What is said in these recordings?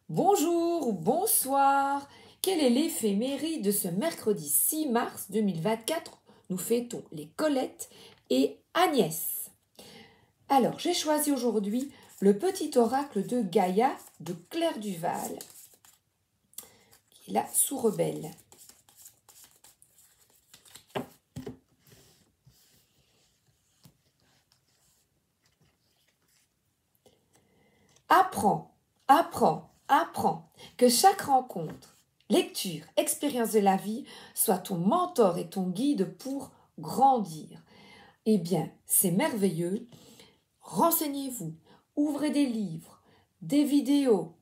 Bonjour ou bonsoir. Quelle est l'éphémérie de ce mercredi 6 mars 2024? Nous fêtons les Colette et Agnès. Alors, j'ai choisi aujourd'hui le petit oracle de Gaïa de Claire Duval, qui est la sous-rebelle. Apprends, apprends, apprends, que chaque rencontre, lecture, expérience de la vie soit ton mentor et ton guide pour grandir. Eh bien, c'est merveilleux. Renseignez-vous, ouvrez des livres, des vidéos.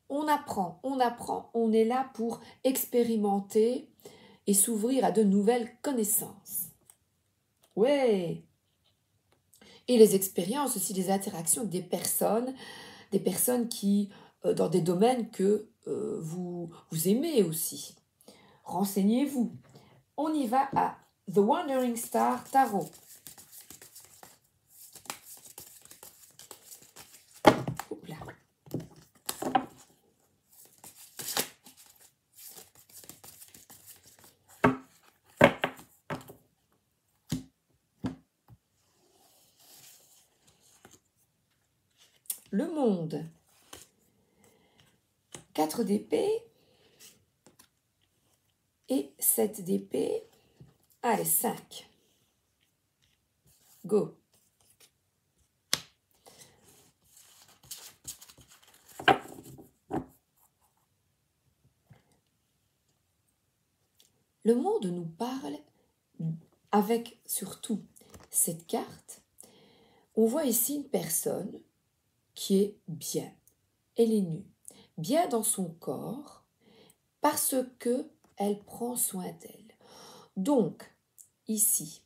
On apprend, on est là pour expérimenter et s'ouvrir à de nouvelles connaissances. Ouais. Et les expériences aussi, des interactions avec des personnes qui, dans des domaines que vous aimez aussi. Renseignez-vous. On y va à The Wandering Star Tarot. Hop là. Le monde. 4 d'épée et 7 d'épée. Allez, 5. Go. Le monde nous parle avec surtout cette carte. On voit ici une personne qui est bien. Elle est nue, bien dans son corps, parce que elle prend soin d'elle. Donc, ici,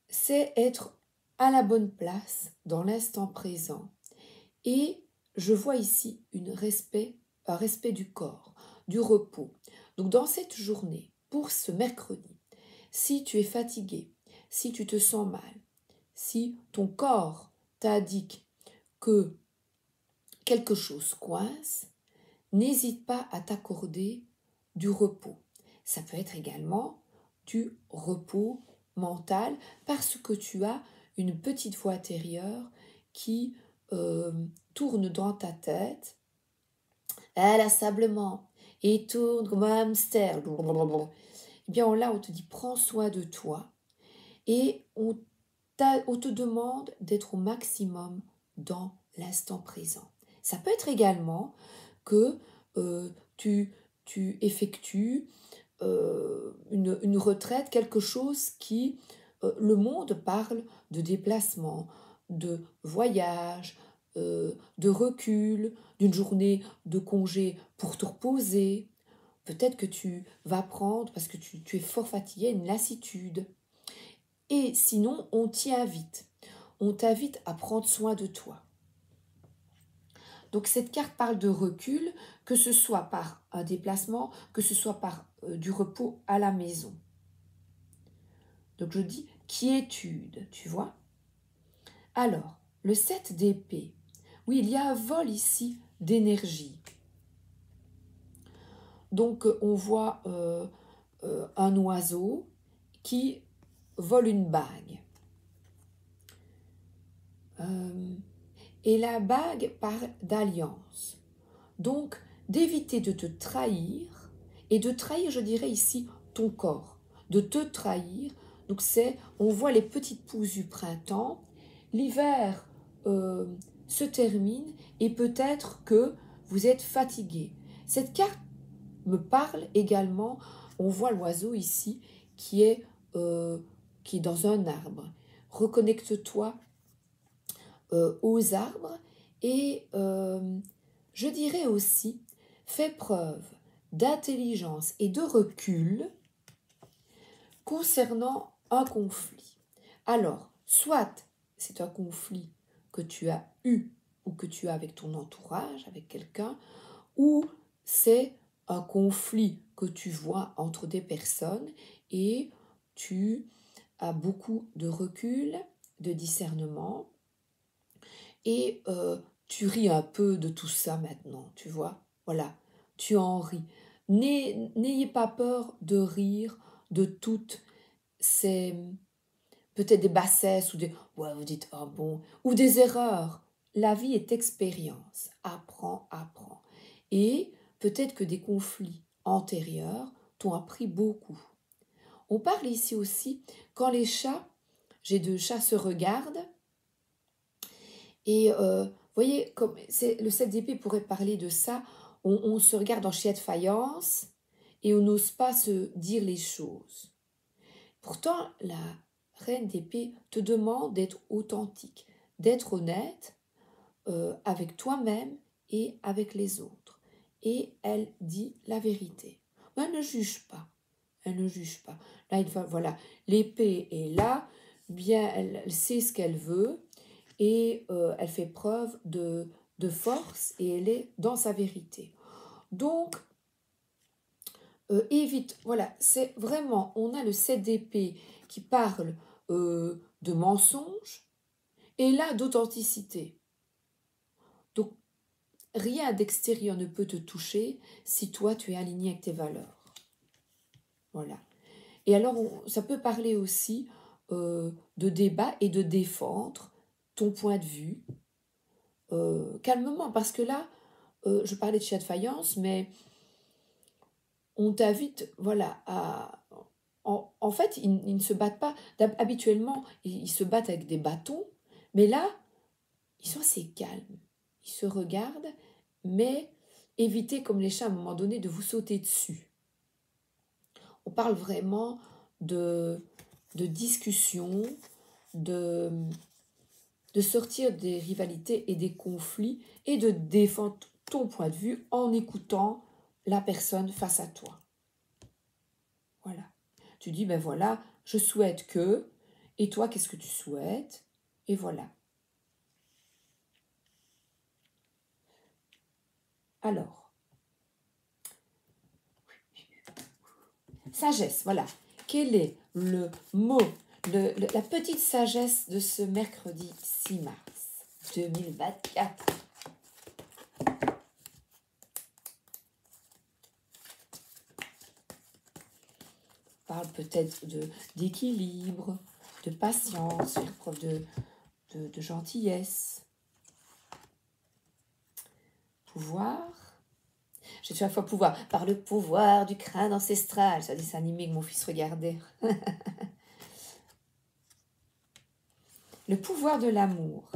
c'est être à la bonne place, dans l'instant présent. Et je vois ici un respect du corps, du repos. Donc, dans cette journée, pour ce mercredi, si tu es fatigué, si tu te sens mal, si ton corps t'indique que quelque chose coince, n'hésite pas à t'accorder du repos. Ça peut être également du repos mental parce que tu as une petite voix intérieure qui tourne dans ta tête inlassablement et tourne comme un hamster. Eh bien là, on te dit prends soin de toi et on te demande d'être au maximum dans l'instant présent. Ça peut être également que tu effectues une retraite, quelque chose qui, le monde parle de déplacement, de voyage, de recul, d'une journée de congé pour te reposer. Peut-être que tu vas prendre, parce que tu es fort fatigué, une lassitude. Et sinon, on t'y invite. On t'invite à prendre soin de toi. Donc cette carte parle de recul, que ce soit par un déplacement, que ce soit par du repos à la maison. Donc je dis quiétude, tu vois. Alors, le 7 d'épée. Oui, il y a un vol ici d'énergie. Donc on voit un oiseau qui vole une bague. Et la bague parle d'alliance. Donc, d'éviter de te trahir, et de trahir, je dirais ici, ton corps, de te trahir. Donc, on voit les petites pousses du printemps, l'hiver se termine, et peut-être que vous êtes fatigué. Cette carte me parle également, on voit l'oiseau ici, qui est dans un arbre. Reconnecte-toi aux arbres et je dirais aussi, fais preuve d'intelligence et de recul concernant un conflit. Alors, soit c'est un conflit que tu as eu ou que tu as avec ton entourage, avec quelqu'un, ou c'est un conflit que tu vois entre des personnes et tu as beaucoup de recul, de discernement, et tu ris un peu de tout ça maintenant, tu vois. Voilà, tu en ris. N'ayez pas peur de rire de toutes ces, peut-être des bassesses ou des, ouais, vous dites, oh bon, ou des erreurs. La vie est expérience. Apprends, apprends. Et peut-être que des conflits antérieurs t'ont appris beaucoup. On parle ici aussi quand les chats, j'ai deux chats, se regardent. Et voyez, comme le 7 d'épée pourrait parler de ça, on se regarde en chien de faïence et on n'ose pas se dire les choses. Pourtant, la reine d'épée te demande d'être authentique, d'être honnête avec toi-même et avec les autres. Et elle dit la vérité. Mais elle ne juge pas. Elle ne juge pas. Là, voilà, l'épée est là, bien, elle sait ce qu'elle veut et elle fait preuve de force et elle est dans sa vérité. Donc, évite, voilà, c'est vraiment, on a le 7 d'épée qui parle de mensonge et là d'authenticité. Donc, rien d'extérieur ne peut te toucher si toi tu es aligné avec tes valeurs. Voilà. Et alors, ça peut parler aussi de débat et de défendre ton point de vue calmement, parce que là, je parlais de chat de faïence, mais on t'invite, voilà, à... En fait, ils ne se battent pas. Habituellement, ils se battent avec des bâtons, mais là, ils sont assez calmes. Ils se regardent, mais évitez, comme les chats, à un moment donné, de vous sauter dessus. On parle vraiment de discussion, de sortir des rivalités et des conflits et de défendre ton point de vue en écoutant la personne face à toi. Voilà. Tu dis, ben voilà, je souhaite que, et toi, qu'est-ce que tu souhaites? Et voilà. Alors, sagesse, voilà. Quel est le mot, la petite sagesse de ce mercredi 6 mars 2024? On parle peut-être d'équilibre, de patience, faire preuve de gentillesse. Pouvoir. J'ai toujours à la fois pouvoir. Par le pouvoir du crâne ancestral. C'est un dessin animé que mon fils regardait. Le pouvoir de l'amour.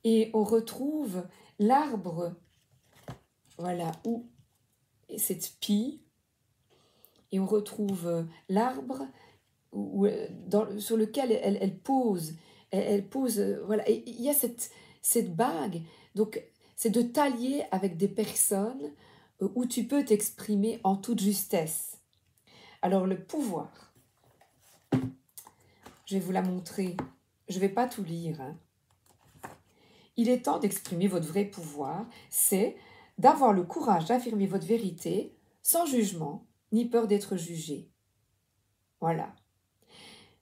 Et on retrouve l'arbre, voilà, où cette pie. Et on retrouve l'arbre sur lequel elle pose. Elle pose, voilà. Et il y a cette bague. Donc, c'est de t'allier avec des personnes où tu peux t'exprimer en toute justesse. Alors, le pouvoir, je vais vous la montrer. Je ne vais pas tout lire. Hein. Il est temps d'exprimer votre vrai pouvoir. C'est d'avoir le courage d'affirmer votre vérité sans jugement ni peur d'être jugé. Voilà.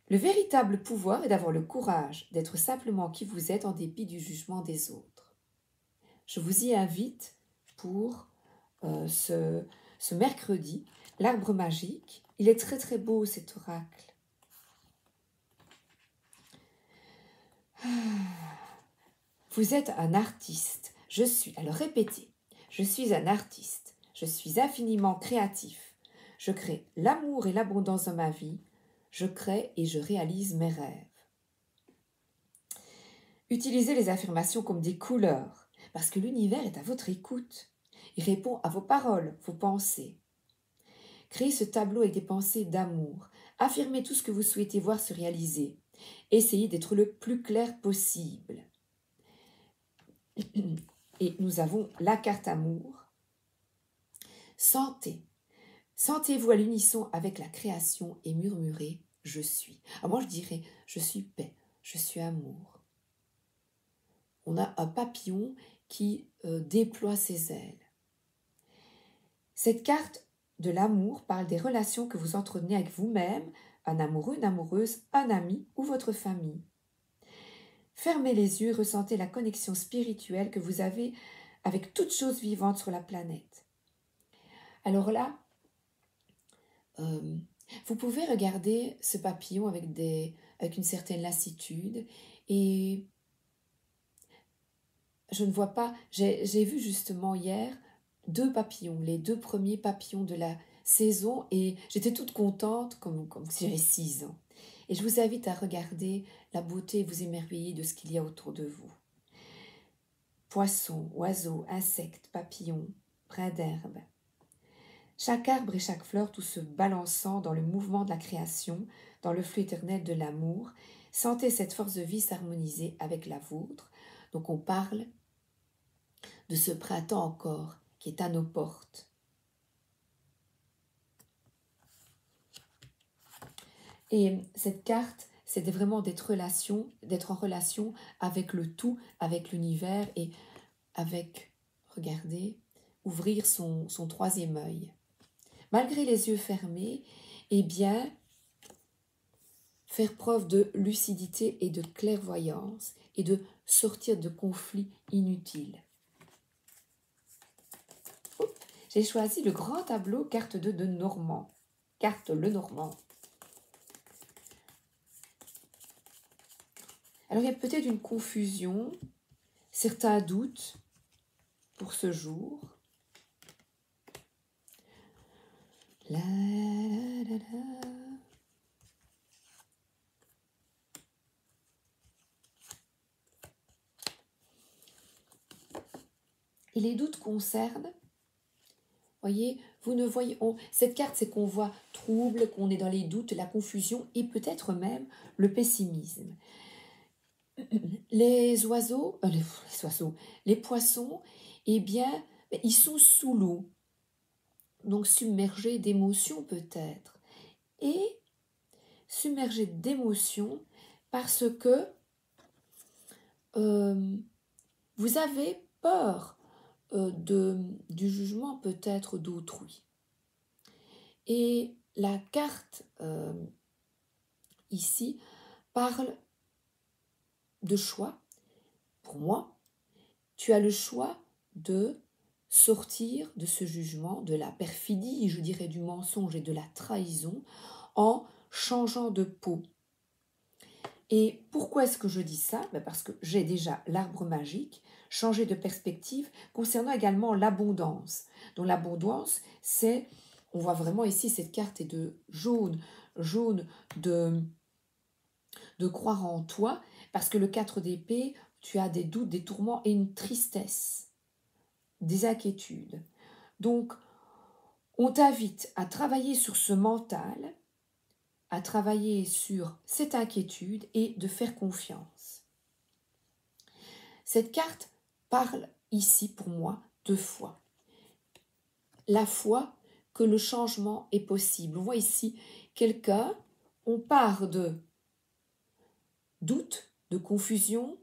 Le véritable pouvoir est d'avoir le courage d'être simplement qui vous êtes en dépit du jugement des autres. Je vous y invite pour ce mercredi, l'arbre magique. Il est très très beau cet oracle. Vous êtes un artiste. Alors répétez, je suis un artiste. Je suis infiniment créatif. Je crée l'amour et l'abondance dans ma vie. Je crée et je réalise mes rêves. Utilisez les affirmations comme des couleurs, parce que l'univers est à votre écoute. Il répond à vos paroles, vos pensées. Créez ce tableau avec des pensées d'amour. Affirmez tout ce que vous souhaitez voir se réaliser. Essayez d'être le plus clair possible. Et nous avons la carte amour. Sentez-vous à l'unisson avec la création et murmurez « Je suis ». Alors moi je dirais « Je suis paix, je suis amour ». On a un papillon qui déploie ses ailes. Cette carte de l'amour parle des relations que vous entretenez avec vous-même, un amoureux, une amoureuse, un ami ou votre famille. Fermez les yeux, ressentez la connexion spirituelle que vous avez avec toute chose vivante sur la planète. Alors là, vous pouvez regarder ce papillon avec une certaine lassitude et je ne vois pas, j'ai vu justement hier 2 papillons, les 2 premiers papillons de la saison et j'étais toute contente comme si j'avais 6 ans. Et je vous invite à regarder la beauté et vous émerveiller de ce qu'il y a autour de vous. Poissons, oiseaux, insectes, papillons, brins d'herbe. Chaque arbre et chaque fleur, tout se balançant dans le mouvement de la création, dans le flux éternel de l'amour, sentez cette force de vie s'harmoniser avec la vôtre. Donc on parle de ce printemps encore qui est à nos portes. Et cette carte, c'est vraiment d'être en relation avec le tout, avec l'univers et avec, regardez, ouvrir son 3e œil. Malgré les yeux fermés, eh bien, faire preuve de lucidité et de clairvoyance et de sortir de conflits inutiles. J'ai choisi le grand tableau carte 2 de Normand. Carte le Normand. Alors il y a peut-être une confusion, certains doutes pour ce jour. La, la, la. Et les doutes concernent, voyez, vous ne voyez, cette carte c'est qu'on voit trouble, qu'on est dans les doutes, la confusion et peut-être même le pessimisme. Les oiseaux, les poissons, eh bien, ils sont sous l'eau, donc submergés d'émotions peut-être. Et submergés d'émotions parce que vous avez peur du jugement peut-être d'autrui. Et la carte ici parle de choix. Pour moi, tu as le choix de sortir de ce jugement, de la perfidie, je dirais du mensonge et de la trahison, en changeant de peau. Et pourquoi est-ce que je dis ça? Parce que j'ai déjà l'arbre magique, changer de perspective, concernant également l'abondance. Donc l'abondance, c'est, on voit vraiment ici, cette carte est de jaune de croire en toi, parce que le 4 d'épée, tu as des doutes, des tourments et une tristesse, des inquiétudes. Donc, on t'invite à travailler sur ce mental, à travailler sur cette inquiétude et de faire confiance. Cette carte parle ici pour moi de foi. La foi que le changement est possible. On voit ici quelqu'un, on part de doute, de confusion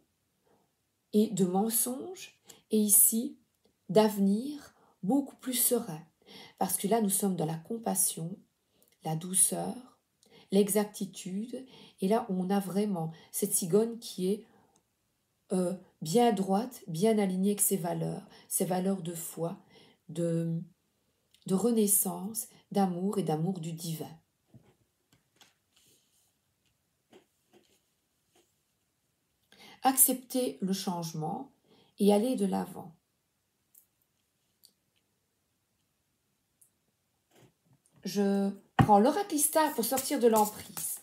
et de mensonges, et ici d'avenir beaucoup plus serein. Parce que là, nous sommes dans la compassion, la douceur, l'exactitude, et là, on a vraiment cette cigogne qui est bien droite, bien alignée avec ses valeurs de foi, de renaissance, d'amour et d'amour du divin. Accepter le changement et aller de l'avant. Je prends l'oracle star pour sortir de l'emprise.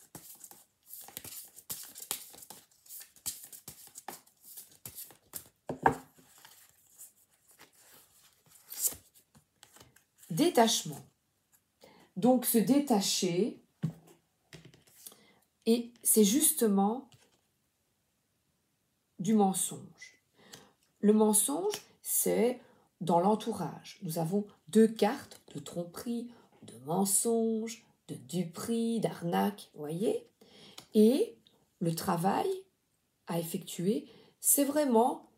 Détachement. Donc se détacher, et c'est justement du mensonge. Le mensonge, c'est dans l'entourage. Nous avons 2 cartes de tromperie, de mensonge, de duperie, d'arnaque, vous voyez. Et le travail à effectuer, c'est vraiment,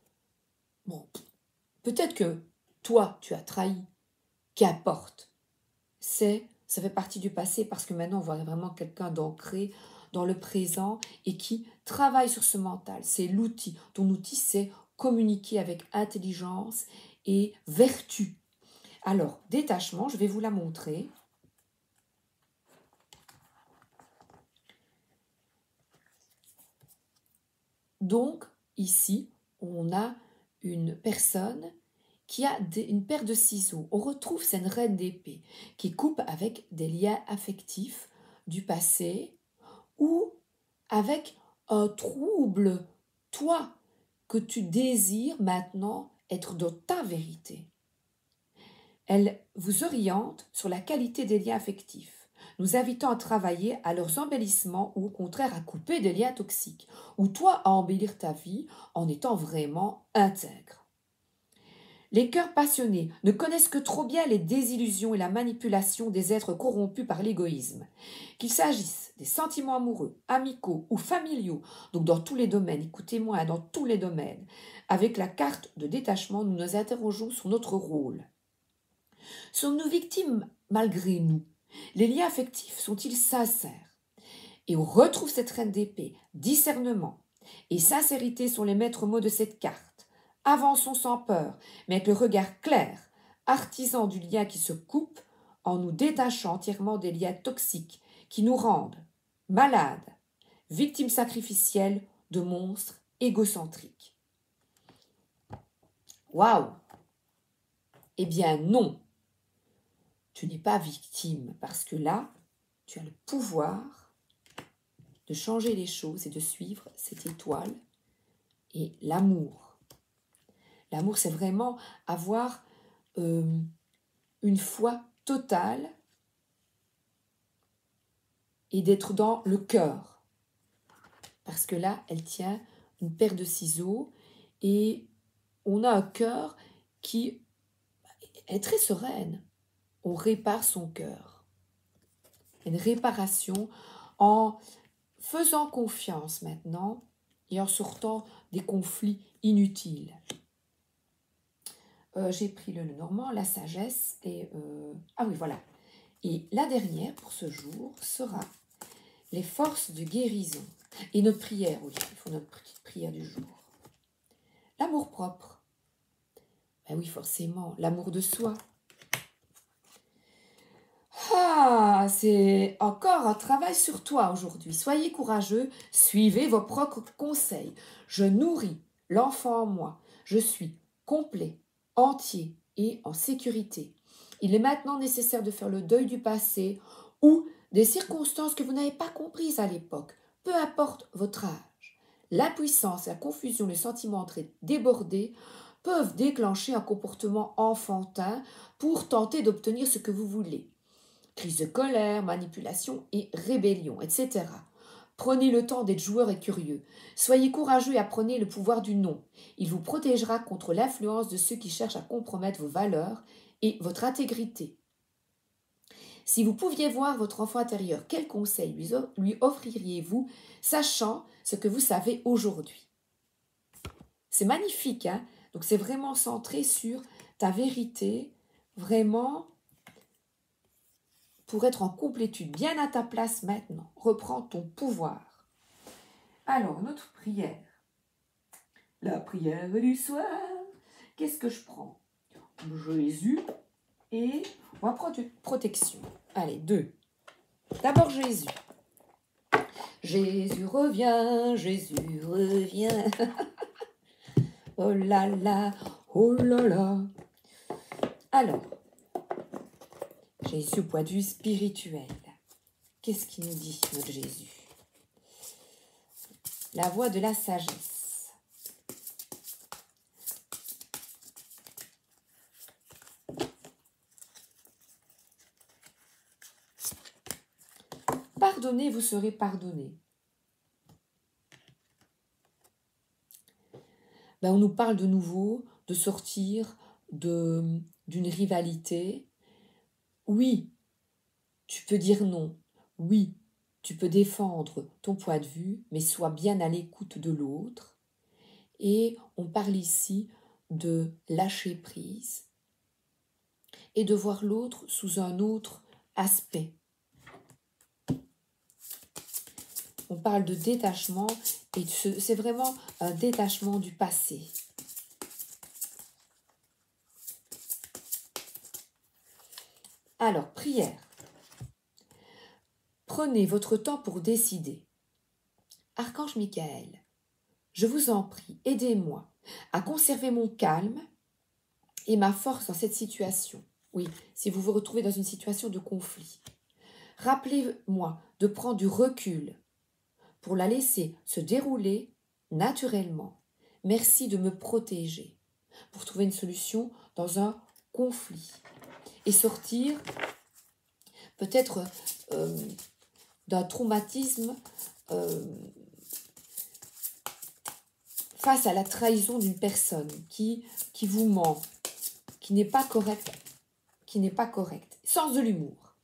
bon, peut-être que toi, tu as trahi, qu'importe. Ça fait partie du passé parce que maintenant, on voit vraiment quelqu'un d'ancré dans le présent et qui travaille sur ce mental. C'est l'outil. Ton outil, c'est communiquer avec intelligence et vertu. Alors, détachement, je vais vous la montrer. Donc, ici, on a une personne qui a une paire de ciseaux. On retrouve cette reine d'épée qui coupe avec des liens affectifs du passé ou avec un trouble, toi, que tu désires maintenant être dans ta vérité. Elle vous oriente sur la qualité des liens affectifs, nous invitant à travailler à leurs embellissements ou au contraire à couper des liens toxiques, ou toi à embellir ta vie en étant vraiment intègre. Les cœurs passionnés ne connaissent que trop bien les désillusions et la manipulation des êtres corrompus par l'égoïsme. Qu'il s'agisse des sentiments amoureux, amicaux ou familiaux, donc dans tous les domaines, écoutez-moi, dans tous les domaines, avec la carte de détachement, nous nous interrogeons sur notre rôle. Sommes-nous victimes malgré nous? Les liens affectifs sont-ils sincères? Et on retrouve cette reine d'épée, discernement et sincérité sont les maîtres mots de cette carte. Avançons sans peur, mais avec le regard clair, artisans du lien qui se coupe, en nous détachant entièrement des liens toxiques qui nous rendent malades, victimes sacrificielles de monstres égocentriques. Waouh! Eh bien non, tu n'es pas victime parce que là, tu as le pouvoir de changer les choses et de suivre cette étoile et l'amour. L'amour, c'est vraiment avoir une foi totale et d'être dans le cœur. Parce que là, elle tient une paire de ciseaux et on a un cœur qui est très sereine. On répare son cœur. Une réparation en faisant confiance maintenant et en sortant des conflits inutiles. J'ai pris le Normand, la sagesse et... ah oui, voilà. Et la dernière pour ce jour sera les forces de guérison. Et notre prière, oui, il faut notre petite prière du jour. L'amour propre. Ben oui, forcément, l'amour de soi. Ah, c'est encore un travail sur toi aujourd'hui. Soyez courageux, suivez vos propres conseils. Je nourris l'enfant en moi. Je suis complet, entier et en sécurité. Il est maintenant nécessaire de faire le deuil du passé ou des circonstances que vous n'avez pas comprises à l'époque, peu importe votre âge. L'impuissance, la confusion, les sentiments débordés peuvent déclencher un comportement enfantin pour tenter d'obtenir ce que vous voulez. Crise de colère, manipulation et rébellion, etc. Prenez le temps d'être joueur et curieux. Soyez courageux et apprenez le pouvoir du non. Il vous protégera contre l'influence de ceux qui cherchent à compromettre vos valeurs et votre intégrité. Si vous pouviez voir votre enfant intérieur, quel conseil lui offririez-vous, sachant ce que vous savez aujourd'hui? C'est magnifique, hein? Donc c'est vraiment centré sur ta vérité, vraiment pour être en complétude, bien à ta place maintenant. Reprends ton pouvoir. Alors, notre prière. La prière du soir. Qu'est-ce que je prends? Jésus et on va prendre une protection. Allez, 2. D'abord Jésus. Jésus revient, Jésus revient. Oh là là, oh là là. Alors, Jésus au point de vue spirituel. Qu'est-ce qu'il nous dit, notre Jésus? La voie de la sagesse. Pardonnez, vous serez pardonné. Ben, on nous parle de nouveau de sortir d'une rivalité. Oui, tu peux dire non. Oui, tu peux défendre ton point de vue, mais sois bien à l'écoute de l'autre. Et on parle ici de lâcher prise et de voir l'autre sous un autre aspect. On parle de détachement et c'est vraiment un détachement du passé. Alors, prière. Prenez votre temps pour décider. Archange Michael, je vous en prie, aidez-moi à conserver mon calme et ma force dans cette situation. Oui, si vous vous retrouvez dans une situation de conflit. Rappelez-moi de prendre du recul pour la laisser se dérouler naturellement. Merci de me protéger pour trouver une solution dans un conflit et sortir peut-être d'un traumatisme face à la trahison d'une personne qui vous ment, qui n'est pas correcte, Sens de l'humour.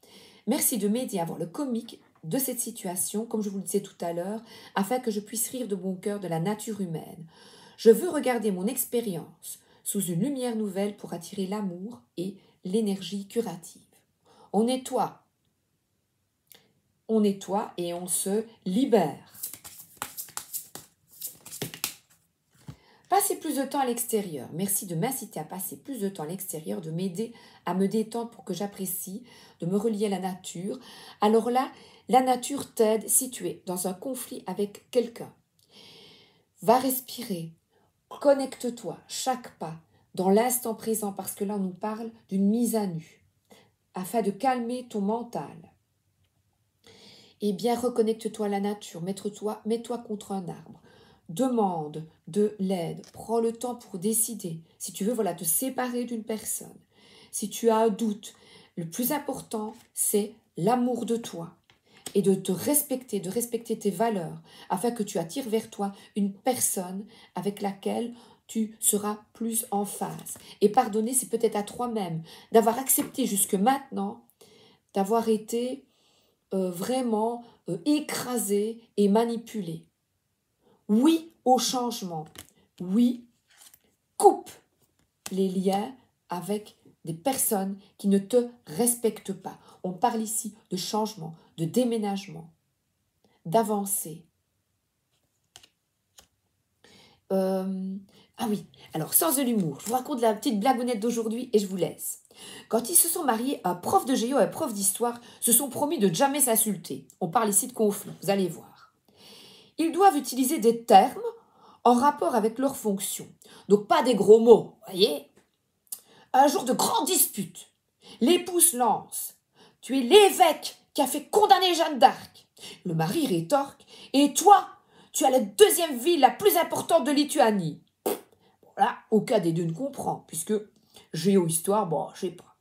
Merci de m'aider à voir le comique de cette situation, comme je vous le disais tout à l'heure, afin que je puisse rire de bon cœur de la nature humaine. Je veux regarder mon expérience sous une lumière nouvelle pour attirer l'amour et l'énergie curative. On nettoie et on se libère. Passez plus de temps à l'extérieur. Merci de m'inciter à passer plus de temps à l'extérieur, de m'aider à me détendre pour que j'apprécie, de me relier à la nature. Alors là, la nature t'aide si tu es dans un conflit avec quelqu'un. Va respirer, connecte-toi chaque pas dans l'instant présent parce que là, on nous parle d'une mise à nu afin de calmer ton mental. Eh bien, reconnecte-toi à la nature, mets-toi contre un arbre. Demande de l'aide, prends le temps pour décider. Si tu veux, te séparer d'une personne. Si tu as un doute, le plus important, c'est l'amour de toi et de te respecter, de respecter tes valeurs, afin que tu attires vers toi une personne avec laquelle tu seras plus en phase. Et pardonner, c'est peut-être à toi-même d'avoir accepté jusque maintenant, d'avoir été vraiment écrasé et manipulé. Oui au changement. Oui, coupe les liens avec des personnes qui ne te respectent pas. On parle ici de changement, de déménagement, d'avancée. Ah oui, alors sens de l'humour. Je vous raconte la petite blagounette d'aujourd'hui et je vous laisse. Quand ils se sont mariés, un prof de géo et un prof d'histoire se sont promis de jamais s'insulter. On parle ici de conflit, vous allez voir. Ils doivent utiliser des termes en rapport avec leur fonction. Donc pas des gros mots, voyez. Un jour de grande dispute, l'époux se lance. Tu es l'évêque qui a fait condamner Jeanne d'Arc. Le mari rétorque. Et toi, tu as la deuxième ville la plus importante de Lituanie. Bon là, aucun des deux ne comprend, puisque géo-histoire, je sais pas.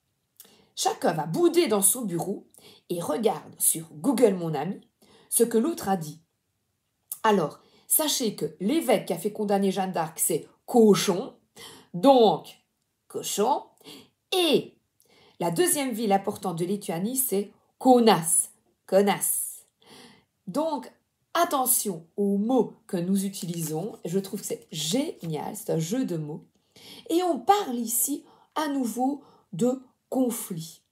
Chacun va bouder dans son bureau et regarde sur Google Mon Ami ce que l'autre a dit. Alors, sachez que l'évêque qui a fait condamner Jeanne d'Arc, c'est cochon, donc cochon, et la deuxième ville importante de Lituanie, c'est Kaunas, connasse. Donc, attention aux mots que nous utilisons, je trouve que c'est génial, c'est un jeu de mots, et on parle ici à nouveau de conflit.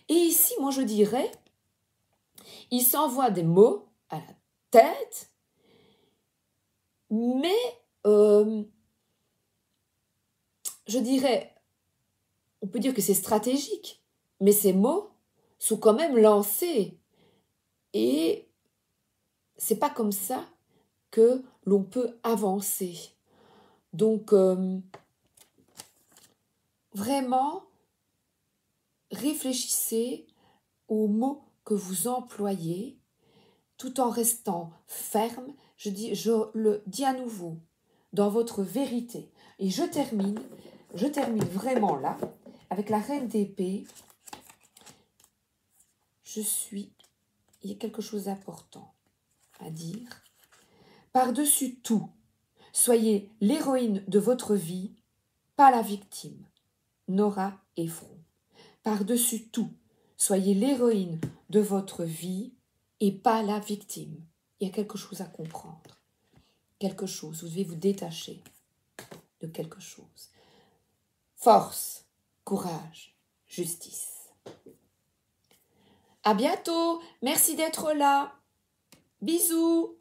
Et ici, moi je dirais, il s'envoie des mots à la tête, mais je dirais, on peut dire que c'est stratégique, mais ces mots sont quand même lancés. Et c'est pas comme ça que l'on peut avancer. Donc, vraiment, réfléchissez aux mots que vous employez, tout en restant ferme. Je le dis à nouveau, dans votre vérité. Et je termine vraiment là, avec la reine d'épée. Il y a quelque chose d'important à dire. Par-dessus tout, soyez l'héroïne de votre vie, pas la victime. Nora Ephron. Par-dessus tout, soyez l'héroïne de votre vie et pas la victime. Il y a quelque chose à comprendre. Quelque chose, vous devez vous détacher de quelque chose. Force, courage, justice. À bientôt, merci d'être là. Bisous!